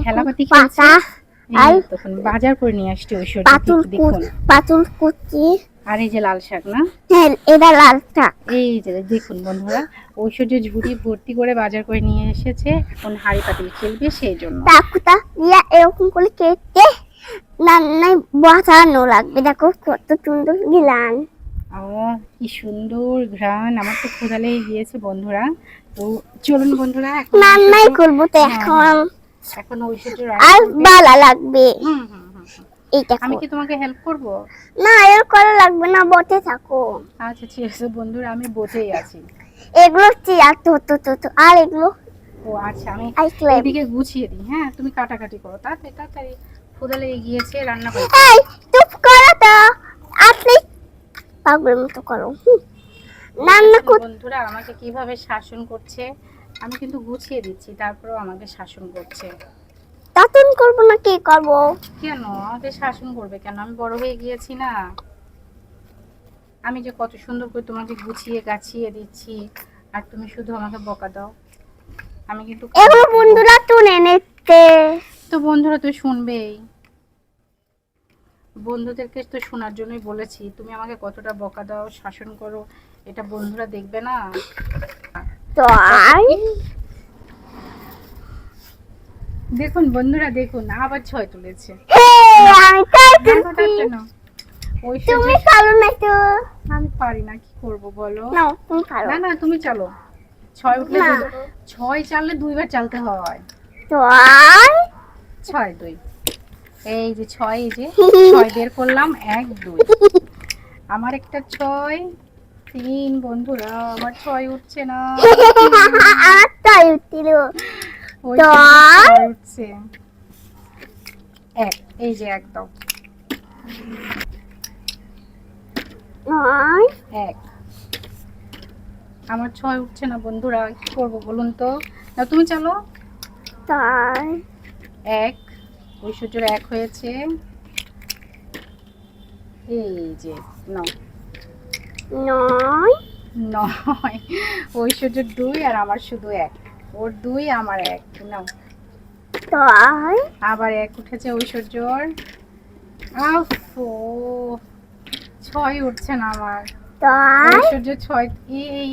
খেলাপাতি খেলছে। এই তখন বাজার করে নিয়ে আসছে ঐশ্বর্য, দেখুন পাতুল কুচি। আর এই যে লাল শাক না, হ্যাঁ এটা লাল শাক। এই যে দেখুন বন্ধুরা, ঐশ্বর্য ঝুড়ি ভর্তি করে বাজার করে নিয়ে এসেছে, এখন হাঁড়ি পাতিল খেলবে সেই জন্য। টাকুটা দিয়া এরকম করে কেটে রান্নায় বসানো লাগবে। দেখো কত সুন্দর গিলান, কি সুন্দর ঘ্রাণ, আমার তো ক্ষুধা লেগে গিয়েছে বন্ধুরা। তো চলুন বন্ধুরা, রান্নাই করবো তো এখন ঐশ্বর্য আর ভালো লাগবে। এইটা আমি কি তোমাকে হেল্প করব? না এর করা লাগবে না, বসে থাকো। আচ্ছা ঠিক আছে বন্ধুরা, আমি বসেই আছি। এগুলো চেয়ার তো আর এগুলো। ও আচ্ছা, আমি এদিকে গুছিয়ে দিই। হ্যাঁ তুমি কাটাকাটি করো, তাড়াতাড়ি তাড়াতাড়ি, ক্ষুধা লেগে গিয়েছে, রান্না করো। এই চুপ করো তো, আপনি পাগলের মতো করো। রান্না বন্ধুরা আমাকে কিভাবে শাসন করছে, আমি কিন্তু গুছিয়ে দিচ্ছি, তারপরেও আমাকে শাসন করছে। শাসন করবো না কি করব? কেন আমাকে শাসন করবে কেন? আমি বড় হয়ে গিয়েছি না? আমি যে কত সুন্দর করে তোমাকে গুছিয়ে গাছিয়ে দিচ্ছি, আর তুমি শুধু আমাকে বকা দাও। আমি কিন্তু এগুলো বন্ধুরা শুনে নিচ্ছে। তো বন্ধুরা তো শুনবেই, বন্ধুদেরকে তো শোনার জন্যই বলেছি। তুমি আমাকে কতটা বকা দাও, শাসন করো, এটা বন্ধুরা দেখবে না? দেখুন বন্ধুরা, দেখুন আবার 6 তুলেছে। তুমি পারো না তো? আমি পারি না, কি করব বলো? না তুমি পারো। না তুমি চালো। 6 উঠলে 6 চাললে 2 বার চালতে হয়। 6 2, এই যে 6, এই যে 6 বের করলাম, 1 2, আমার একটা 6 3 বন্ধুরা, আমার 6 উঠছে না। আমার 6 উঠছিল, উঠছে 1, এই যে 1 দাও, 1, আমার 6 উঠছে না বন্ধুরা, কি করব বলুন তো? না তুমি চলো। 1, ঐশ্বর্যের 1 হয়েছে, এই যে 9, 9, ঐশ্বর্যের 2 আর আমার শুধু 1, ওর 2 আমার 1, নাও। আবার 1 উঠেছে ঐশ্বর্যর। 6 উঠছে না আমার, ঐশ্বর্য 6, এই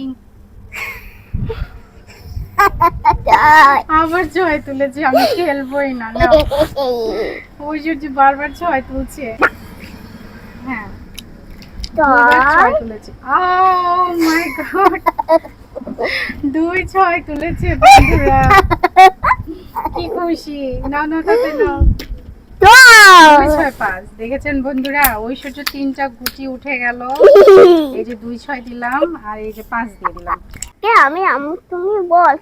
আবার 6 তুলেছে, আমি খেলবোই না। ঐশ্বর্য বারবার 6 তুলছে। হ্যাঁ 6 তুলেছে। ও মাই গড, 2 6 তুলেছে বন্ধুরা, কি খুশি। নাও তাতে নাও। 2 6 5, দেখেছেন বন্ধুরা, ঐশ্বর্য 3টা গুটি উঠে গেল। এই যে 2 6 দিলাম, আর এই যে 5 দিয়ে দিলাম। তুমি বল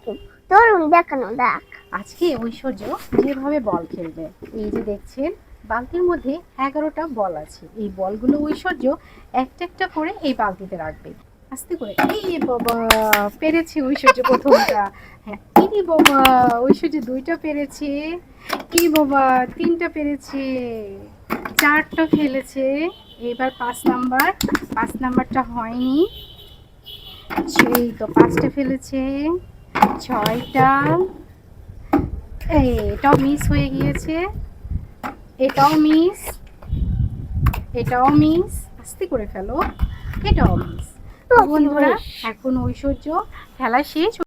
তরুণ দেখানো দেখ। আজকে ঐশ্বর্য যেভাবে বল খেলবে, এই যে দেখছেন বালতির মধ্যে 11টা বল আছে। এই বলগুলো ঐশ্বর্য একটা একটা করে এই বালতিতে রাখবে, আস্তে করে। এই বাবা, পেরেছে ঐশ্বর্য প্রথমটা। হ্যাঁ এই বাবা, ঐশ্বর্য 2টা পেরেছে। এই বাবা 3টা পেরেছে, 4টা ফেলেছে। এবার 5 নাম্বারটা হয়নি, সেই তো 5টা ফেলেছে, 6টা। এটাও মিস হয়ে গিয়েছে, এটাও মিস, আস্তে করে ফেলো, এটাও মিস। বন্ধুরা এখন ঐশ্বর্য খেলা শেষ।